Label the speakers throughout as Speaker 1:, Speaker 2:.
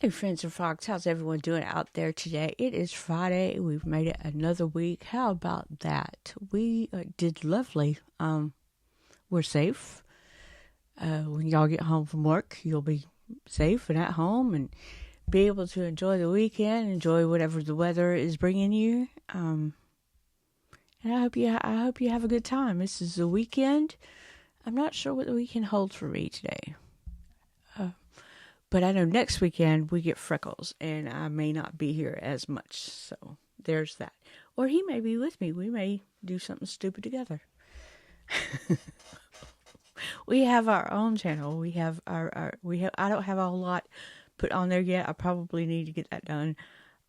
Speaker 1: Hey friends and frogs, how's everyone doing out there today? It is Friday. We've made it another week. How about that? We did lovely. We're safe. When y'all get home from work, you'll be safe and at home and be able to enjoy the weekend, enjoy whatever the weather is bringing you. And I hope you have a good time. This is the weekend. I'm not sure what the weekend holds for me today. But I know next weekend we get Freckles, and I may not be here as much. So there's that. Or he may be with me. We may do something stupid together. We have our own channel. We have I don't have a whole lot put on there yet. I probably need to get that done.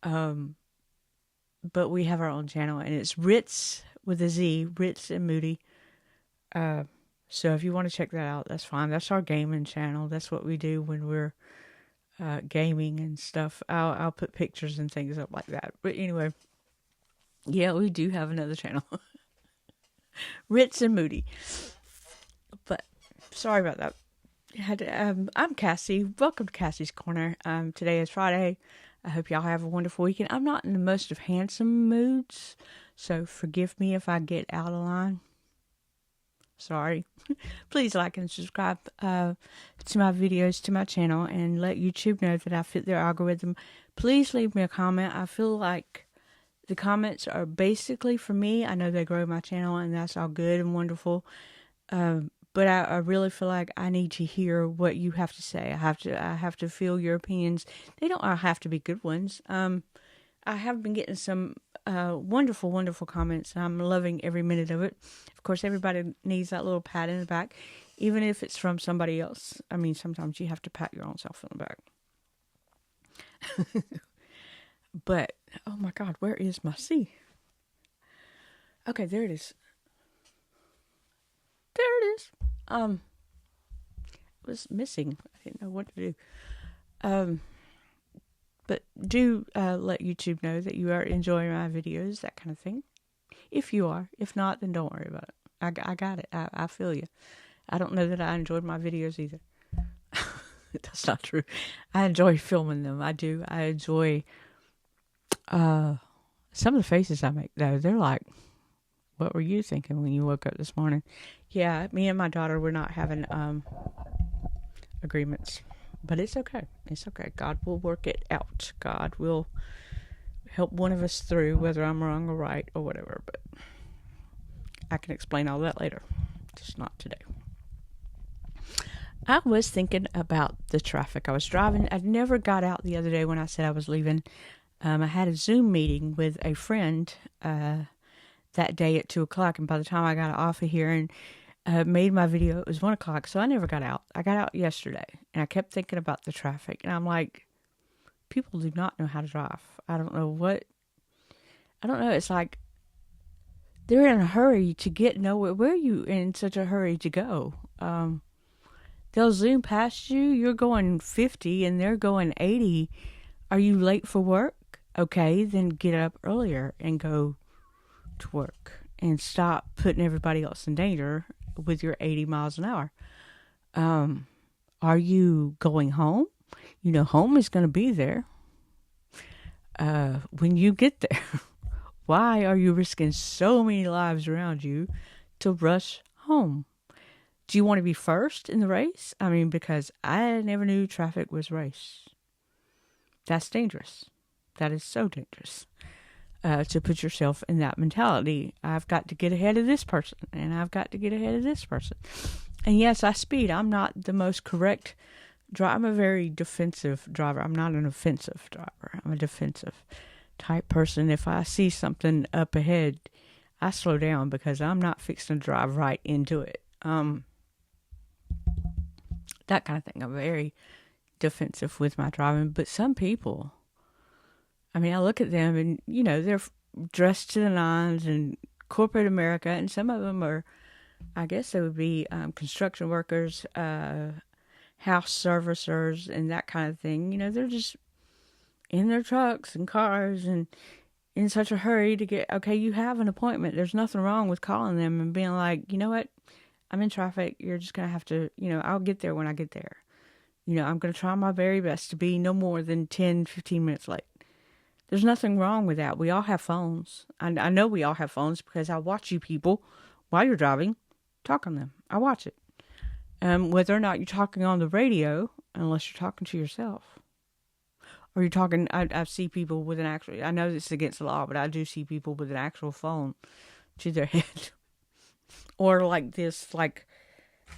Speaker 1: But we have our own channel, and it's Ritz with a Z, Ritz and Moody. So if you want to check that out, that's fine. That's our gaming channel. That's what we do when we're gaming and stuff. I'll put pictures and things up like that. But anyway, yeah, we do have another channel. Ritz and Moody. But sorry about that. I'm Cassie. Welcome to Cassie's Corner. Today is Friday. I hope y'all have a wonderful weekend. I'm not in the most of handsome moods, so forgive me if I get out of line. Sorry. Please like and subscribe to my videos, to my channel, and let YouTube know that I fit their algorithm. Please leave me a comment. I feel like the comments are basically for me. I know they grow my channel, and that's all good and wonderful. But I really feel like I need to hear what you have to say. I have to feel your opinions. They don't all have to be good ones. I have been getting some wonderful, wonderful comments, and I'm loving every minute of it. Of course, everybody needs that little pat in the back, even if it's from somebody else. I mean, sometimes you have to pat your own self in the back. But, oh my God, where is my C? Okay, there it is. There it is. It was missing. I didn't know what to do. But do let YouTube know that you are enjoying my videos, that kind of thing. If you are. If not, then don't worry about it. I got it. I feel you. I don't know that I enjoyed my videos either. That's not true. I enjoy filming them. I do. I enjoy some of the faces I make, though. They're like, what were you thinking when you woke up this morning? Yeah, me and my daughter, we're not having agreements. But it's okay. It's okay. God will work it out. God will help one of us through, whether I'm wrong or right or whatever. But I can explain all that later. Just not today. I was thinking about the traffic. I was driving. I never got out the other day when I said I was leaving. I had a Zoom meeting with a friend that day at 2 o'clock. And by the time I got off of here and made my video, it was 1 o'clock, so I never got out. I got out yesterday, and I kept thinking about the traffic, and I'm like, people do not know how to drive. I don't know. It's like they're in a hurry to get nowhere. Where are you in such a hurry to go? They'll zoom past you. You're going 50, and they're going 80. Are you late for work? Okay, then get up earlier and go to work, and stop putting everybody else in danger with your 80 miles an hour. Are you going home? You know, home is going to be there. When you get there, why are you risking so many lives around you to rush home? Do you want to be first in the race? I mean, because I never knew traffic was race. That's dangerous. That is so dangerous. To put yourself in that mentality. I've got to get ahead of this person, and I've got to get ahead of this person. And yes, I speed. I'm not the most correct driver. I'm a very defensive driver. I'm not an offensive driver. I'm a defensive type person. If I see something up ahead, I slow down because I'm not fixing to drive right into it. That kind of thing. I'm very defensive with my driving. But some people, I mean, I look at them and, you know, they're dressed to the nines in corporate America, and some of them are, I guess they would be construction workers, house servicers, and that kind of thing. You know, they're just in their trucks and cars and in such a hurry to get, okay, you have an appointment. There's nothing wrong with calling them and being like, you know what, I'm in traffic. You're just going to have to, you know, I'll get there when I get there. I'm going to try my very best to be no more than 10, 15 minutes late. There's nothing wrong with that. We all have phones. I know we all have phones because I watch you people while you're driving talk on them. I watch it. Whether or not you're talking on the radio, unless you're talking to yourself. Or you're talking, I see people with an actual, I know this is against the law, but I do see people with an actual phone to their head. Or like this, like,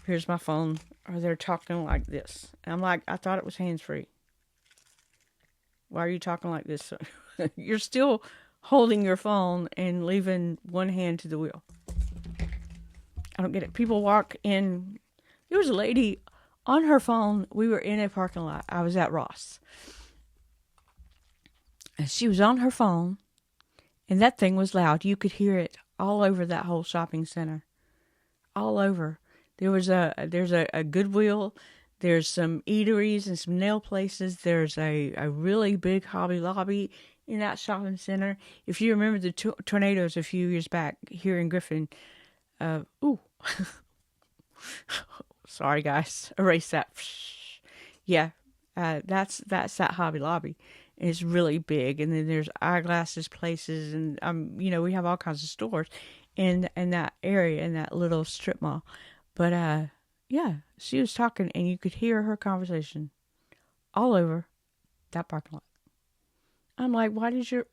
Speaker 1: here's my phone. Or they're talking like this. And I'm like, I thought it was hands-free. Why are you talking like this? You're still holding your phone and leaving one hand to the wheel. I don't get it. People walk in. There was a lady on her phone. We were in a parking lot. I was at Ross. And she was on her phone. And that thing was loud. You could hear it all over that whole shopping center. All over. There's a Goodwill. There's some eateries and some nail places. There's a really big Hobby Lobby in that shopping center. If you remember the tornadoes a few years back here in Griffin, sorry guys, erase that. Yeah, that's that Hobby Lobby. And it's really big. And then there's eyeglasses places, and we have all kinds of stores in that area, in that little strip mall. But yeah, she was talking, and you could hear her conversation all over that parking lot. I'm like, why did your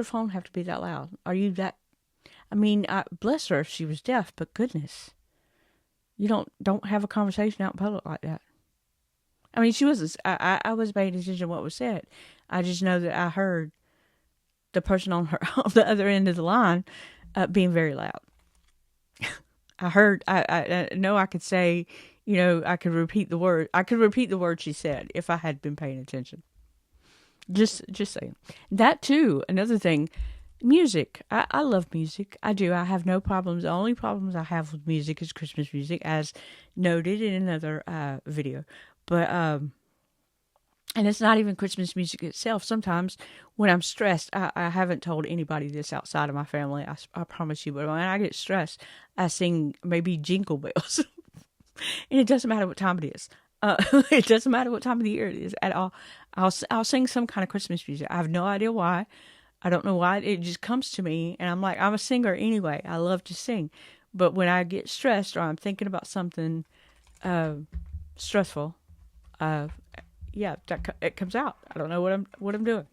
Speaker 1: phone have to be that loud? Are you that? I mean, bless her if she was deaf, but goodness, you don't have a conversation out in public like that. I mean, she was. I was paying attention to what was said. I just know that I heard the person on the other end of the line being very loud. I heard. I know I could say. I could repeat the word. I could repeat the word she said if I had been paying attention. Just saying. That too. Another thing. Music. I love music. I do. I have no problems. The only problems I have with music is Christmas music, as noted in another video. But, and it's not even Christmas music itself. Sometimes when I'm stressed, I haven't told anybody this outside of my family. I promise you. But when I get stressed, I sing maybe Jingle Bells. And it doesn't matter what time it is. It doesn't matter what time of the year it is at all. I'll sing some kind of Christmas music. I have no idea why. I don't know why. It just comes to me. And I'm like, I'm a singer anyway. I love to sing. But when I get stressed or I'm thinking about something stressful, it comes out. I don't know what I'm doing.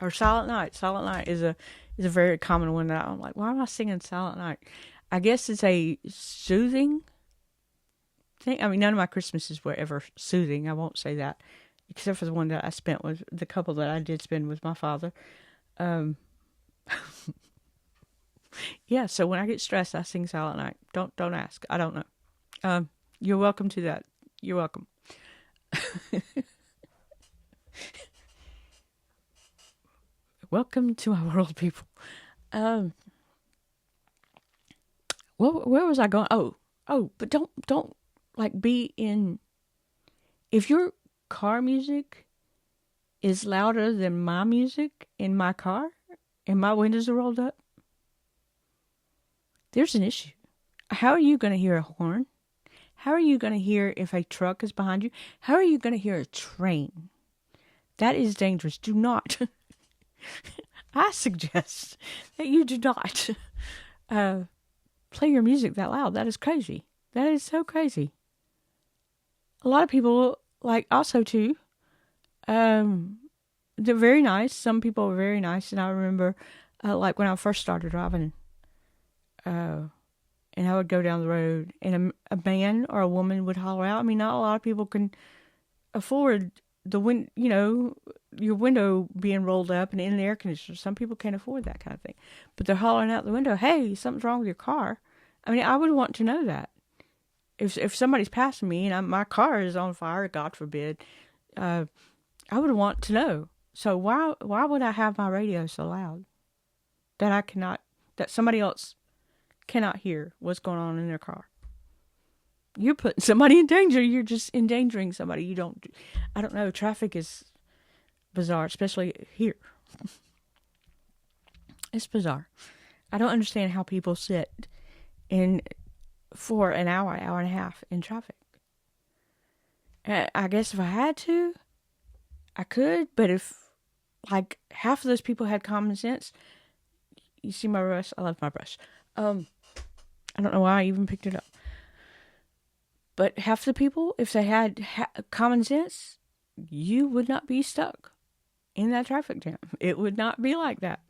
Speaker 1: Or Silent Night. Silent Night is a very common one that I'm like, why am I singing Silent Night? I guess it's a soothing thing. I mean, none of my Christmases were ever soothing. I won't say that, except for the one that I spent with the couple that I did spend with my father. Yeah. So when I get stressed, I sing Silent Night. Don't ask. I don't know. You're welcome to that. You're welcome. Welcome to my world, people. Where was I going? But don't like be in. If your car music is louder than my music in my car, and my windows are rolled up, there's an issue. How are you going to hear a horn? How are you going to hear if a truck is behind you? How are you going to hear a train? That is dangerous. Do not. I suggest that you do not play your music that loud. That is crazy. That is so crazy. A lot of people, like, also too, they're very nice. Some people are very nice. And I remember, like, when I first started driving, and I would go down the road, and a man or a woman would holler out. I mean, not a lot of people can afford your window being rolled up and in the air conditioner. Some people can't afford that kind of thing. But they're hollering out the window, hey, something's wrong with your car. I mean, I would want to know that. If somebody's passing me and my car is on fire, God forbid, I would want to know. So why would I have my radio so loud that somebody else cannot hear what's going on in their car? You're putting somebody in danger. You're just endangering somebody. I don't know. Traffic is bizarre, especially here. It's bizarre. I don't understand how people sit for an hour and a half in traffic. I guess if I had to, I could. But if like half of those people had common sense, you see my brush? I love my brush. I don't know why I even picked it up. But half the people, if they had common sense, you would not be stuck in that traffic jam. It would not be like that.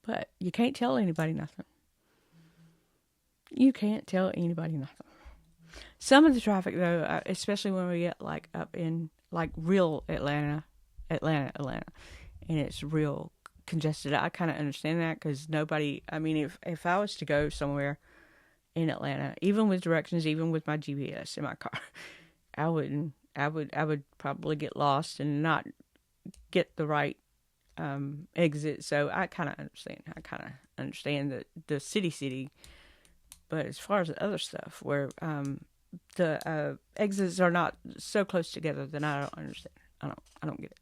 Speaker 1: But you can't tell anybody nothing. You can't tell anybody nothing. Some of the traffic, though, especially when we get like up in like real Atlanta, and it's real congested. I kind of understand that because nobody. I mean, if I was to go somewhere in Atlanta, even with directions, even with my GPS in my car, I wouldn't. I would probably get lost and not get the right exit. So I kind of understand. I kind of understand the city. But as far as the other stuff, where the exits are not so close together, then I don't understand. I don't get it.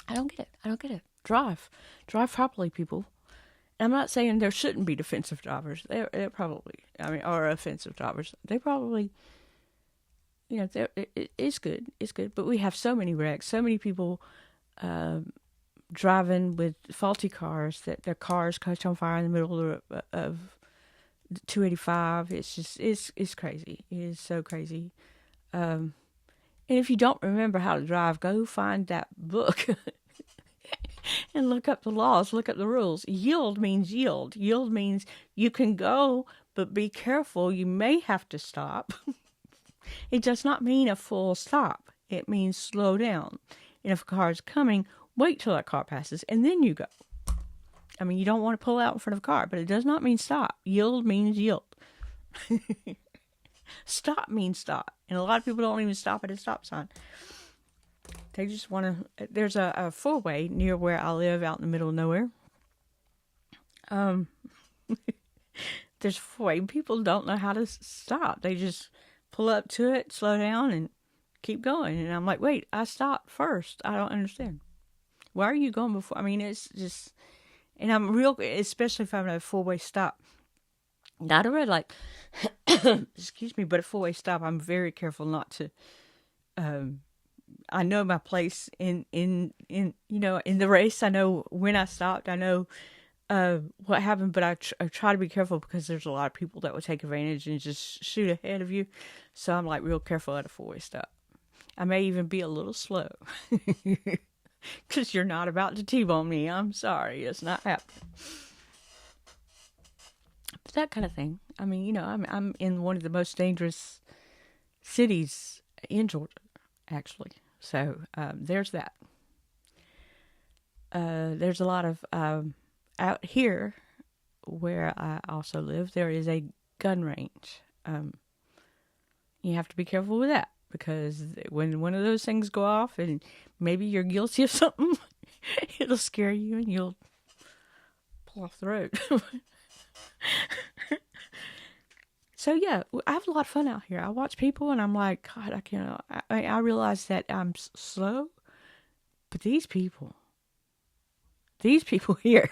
Speaker 1: I don't get it. Drive properly, people. And I'm not saying there shouldn't be defensive drivers. They're probably, or offensive drivers. They probably, it's good. It's good. But we have so many wrecks, so many people driving with faulty cars that their cars catch on fire in the middle of 285. It's just, it's crazy. It is so crazy. And if you don't remember how to drive, go find that book and look up the laws, look up the rules. Yield means yield. Yield means you can go, but be careful. You may have to stop. It does not mean a full stop. It means slow down. And if a car is coming, wait till that car passes and then you go. You don't want to pull out in front of a car, but it does not mean stop. Yield means yield. Stop means stop. And a lot of people don't even stop at a stop sign. They just want to... There's a four-way near where I live out in the middle of nowhere. There's a four-way. People don't know how to stop. They just pull up to it, slow down, and keep going. And I'm like, wait, I stopped first. I don't understand. Why are you going before? It's just... And I'm real, especially if I'm at a four-way stop. Not a red light, excuse me, but a four-way stop. I'm very careful not to. I know my place in the race. I know when I stopped. I know what happened, but I try to be careful because there's a lot of people that will take advantage and just shoot ahead of you. So I'm like real careful at a four-way stop. I may even be a little slow. Because you're not about to T-bone me. I'm sorry. It's not happening. But that kind of thing. I'm in one of the most dangerous cities in Georgia, actually. So there's that. There's a lot of... out here, where I also live, there is a gun range. You have to be careful with that. Because when one of those things go off and maybe you're guilty of something, it'll scare you and you'll pull off the road. So yeah, I have a lot of fun out here. I watch people and I'm like, God, I can't. I realize that I'm slow, but these people here.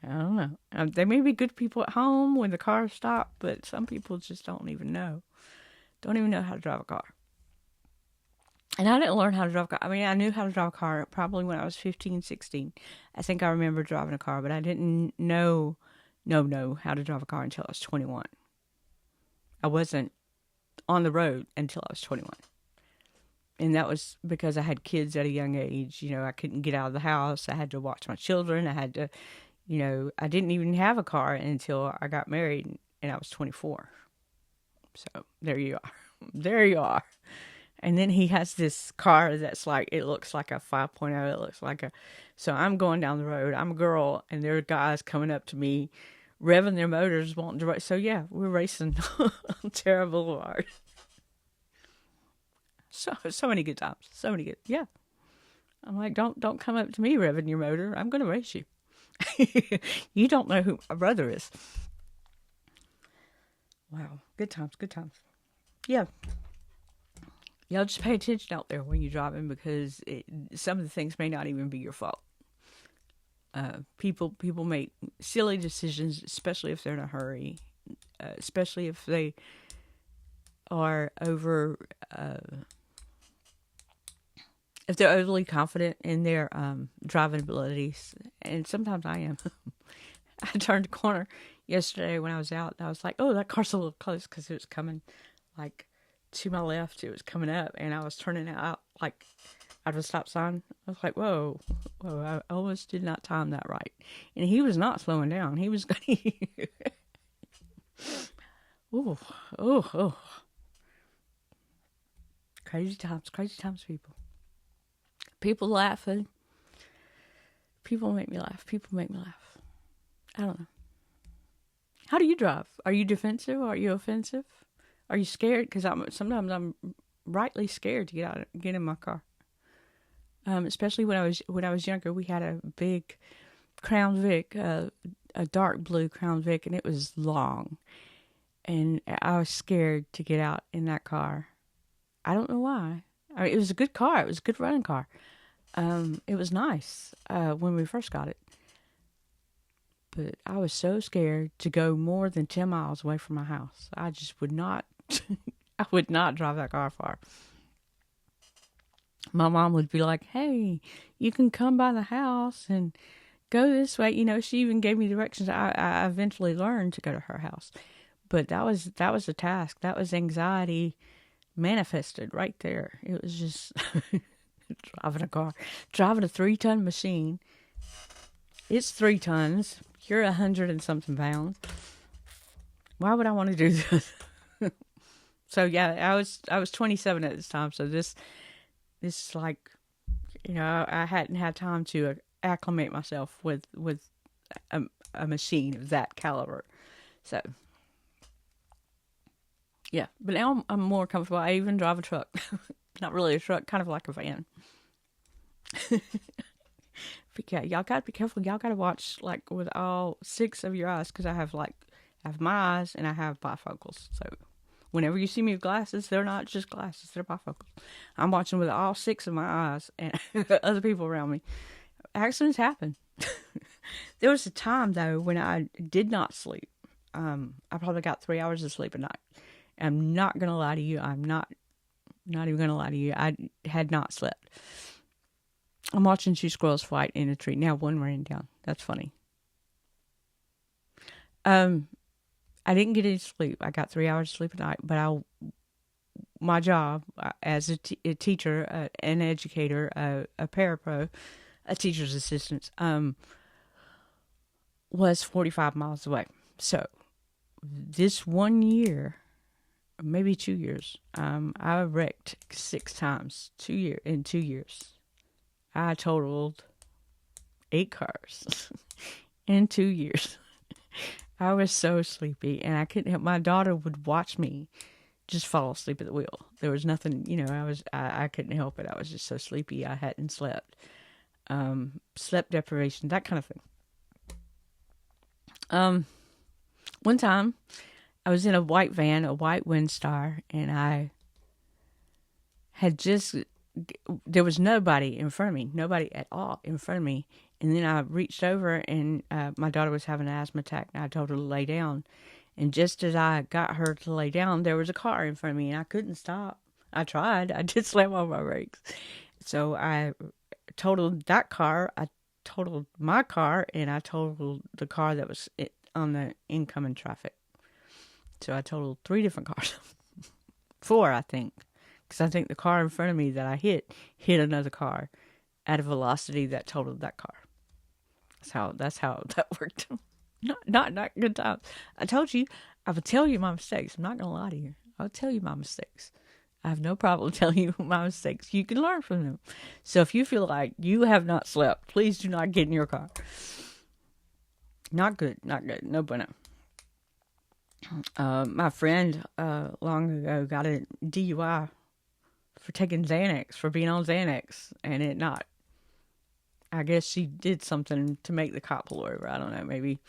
Speaker 1: I don't know. They may be good people at home when the cars stop, but some people just don't even know how to drive a car. And I didn't learn how to drive a car. I knew how to drive a car probably when I was 15, 16. I think I remember driving a car, but I didn't know how to drive a car until I was 21. I wasn't on the road until I was 21. And that was because I had kids at a young age. I couldn't get out of the house. I had to watch my children. I had to... I didn't even have a car until I got married and I was 24. So there you are. And then he has this car that's like, it looks like a 5.0. It looks like so I'm going down the road. I'm a girl and there are guys coming up to me, revving their motors, wanting to race. So yeah, we're racing on Terra Boulevard. So many good times. Yeah. I'm like, don't come up to me revving your motor. I'm going to race you. You don't know who my brother is. Wow. Good times. Yeah. Y'all just pay attention out there when you're driving because some of the things may not even be your fault. People make silly decisions, especially if they're in a hurry. especially if they are if they're overly confident in their driving abilities, and sometimes I am. I turned a corner yesterday when I was out, and I was like, "Oh, that car's a little close," because it was coming like to my left. It was coming up, and I was turning out like out of a stop sign. I was like, "Whoa, whoa!" I almost did not time that right, and he was not slowing down. He was going. Oh, oh, oh! Crazy times, people. People laughing. People make me laugh. People make me laugh. I don't know. How do you drive? Are you defensive? Are you offensive? Are you scared? Because sometimes I'm rightly scared to get in my car. Especially when I was younger, we had a big Crown Vic, a dark blue Crown Vic, and it was long, and I was scared to get out in that car. I don't know why. I mean, it was a good car. It was a good running car. It was nice when we first got it. But I was so scared to go more than 10 miles away from my house. I just would not, I would not drive that car far. My mom would be like, "Hey, you can come by the house and go this way." You know, she even gave me directions. I eventually learned to go to her house. But that was a task. That was anxiety manifested right there. It was just driving a car, driving a 3-ton machine. It's 3 tons. You're 100 and something pounds. Why would I want to do this? So yeah, I was 27 at this time. So this is like, you know, I hadn't had time to acclimate myself with a machine of that caliber. So yeah, but now I'm more comfortable. I even drive a truck. Not really a truck, kind of like a van. But yeah, y'all gotta be careful. Y'all gotta watch like with all 6 of your eyes, because I have my eyes and I have bifocals. So whenever you see me with glasses, they're not just glasses; they're bifocals. I'm watching with all 6 of my eyes and other people around me. Accidents happen. There was a time though when I did not sleep. I probably got 3 hours of sleep a night. I'm not gonna lie to you. I'm not even gonna lie to you. I had not slept. I'm watching 2 squirrels fight in a tree. Now one ran down. That's funny. I didn't get any sleep. I got 3 hours of sleep a night, but my job as a teacher, an educator, a parapro, a teacher's assistant, was 45 miles away. So this 1 year, maybe 2 years, I wrecked 6 times in 2 years. I totaled 8 cars in 2 years. I was so sleepy, and I couldn't help. My daughter would watch me just fall asleep at the wheel. There was nothing, you know. I couldn't help it. I was just so sleepy. I hadn't slept. Sleep deprivation, that kind of thing. One time, I was in a white van, a white Windstar, and I had there was nobody in front of me, nobody at all in front of me. And then I reached over, and my daughter was having an asthma attack, and I told her to lay down. And just as I got her to lay down, there was a car in front of me, and I couldn't stop. I tried. I did slam on my brakes. So I totaled that car, I totaled my car, and I totaled the car that was on the incoming traffic. So I totaled 3 different cars. 4, I think. Because I think the car in front of me that I hit another car at a velocity that totaled that car. That's how that worked. Not good times. I told you, I would tell you my mistakes. I'm not going to lie to you. I'll tell you my mistakes. I have no problem telling you my mistakes. You can learn from them. So if you feel like you have not slept, please do not get in your car. Not good. No bueno. My friend long ago got a DUI for taking Xanax, for being on Xanax, and it not. I guess she did something to make the cop pull her over. I don't know, maybe.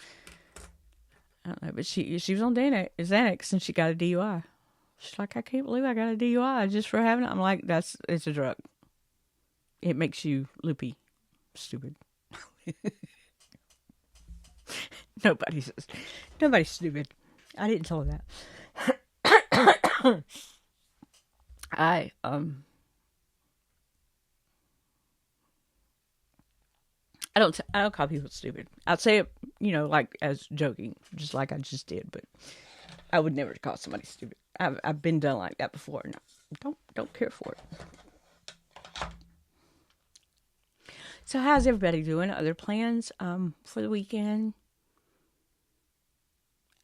Speaker 1: I don't know, but she was on Xanax and she got a DUI. She's like, "I can't believe I got a DUI just for having it." I'm like, it's a drug. It makes you loopy, stupid. Nobody's stupid. I didn't tell her that. I don't call people stupid. I'd say it, like as joking, just like I just did, but I would never call somebody stupid. I've been done like that before, and I don't care for it. So how's everybody doing? Other plans for the weekend?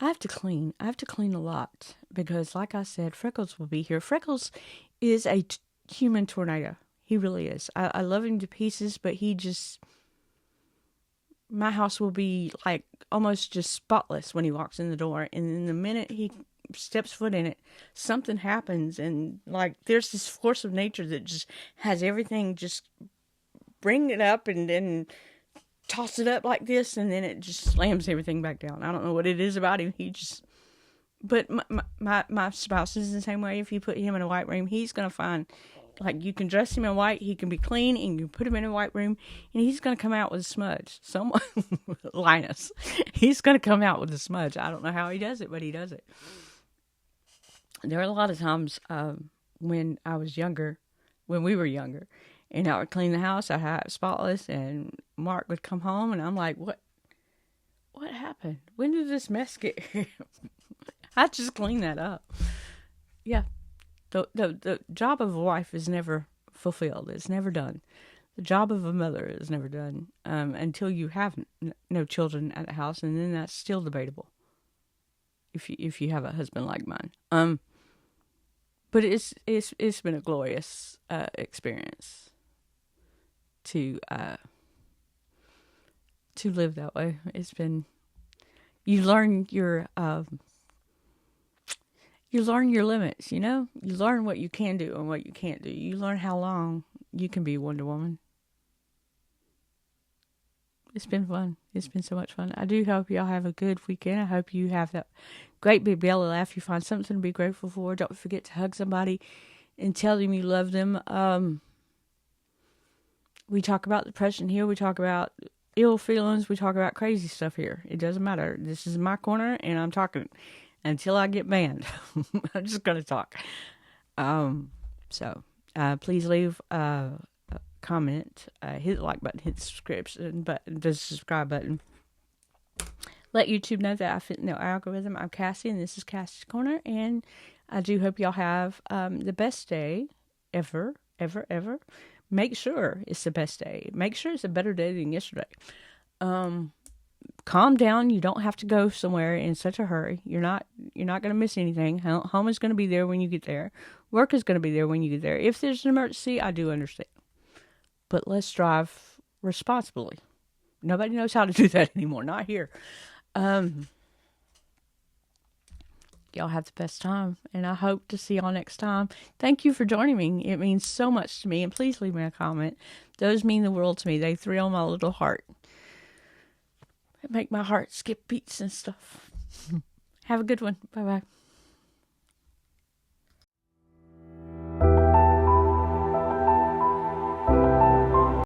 Speaker 1: I have to clean. I have to clean a lot because, like I said, Freckles will be here. Freckles is a human tornado. He really is. I love him to pieces, but my house will be like almost just spotless when he walks in the door. And then the minute he steps foot in it, something happens. And like there's this force of nature that just has everything just bring it up and then toss it up like this. And then it just slams everything back down. I don't know what it is about him. But my spouse is the same way. If you put him in a white room, he's going to find, like, you can dress him in white, he can be clean, and you can put him in a white room, and he's going to come out with a smudge. Someone, Linus, he's going to come out with a smudge. I don't know how he does it, but he does it. There are a lot of times when we were younger, and I would clean the house, I'd have it spotless, and Mark would come home, and I'm like, what happened? When did this mess get here? I just clean that up. Yeah. The job of a wife is never fulfilled. It's never done. The job of a mother is never done until you have no children at the house, and then that's still debatable. If you have a husband like mine, but it's been a glorious experience to live that way. It's been, you learn your limits, You learn what you can do and what you can't do. You learn how long you can be Wonder Woman. It's been fun. It's been so much fun. I do hope y'all have a good weekend. I hope you have that great big belly laugh. You find something to be grateful for. Don't forget to hug somebody and tell them you love them. We talk about depression here. We talk about ill feelings. We talk about crazy stuff here. It doesn't matter. This is my corner, and I'm talking until I get banned. I'm just going to talk. So please leave a comment, hit the like button, hit the subscription button, the subscribe button. Let YouTube know that I fit in their algorithm. I'm Cassie, and this is Cassie's Corner, and I do hope y'all have the best day ever, ever, ever. Make sure it's the best day. Make sure it's a better day than yesterday. Calm down. You don't have to go somewhere in such a hurry. You're not going to miss anything. Home is going to be there when you get there. Work is going to be there when you get there. If there's an emergency, I do understand. But let's drive responsibly. Nobody knows how to do that anymore. Not here. Y'all have the best time, and I hope to see y'all next time. Thank you for joining me. It means so much to me, and please leave me a comment. Those mean the world to me. They thrill my little heart. They make my heart skip beats and stuff. Have a good one. Bye-bye.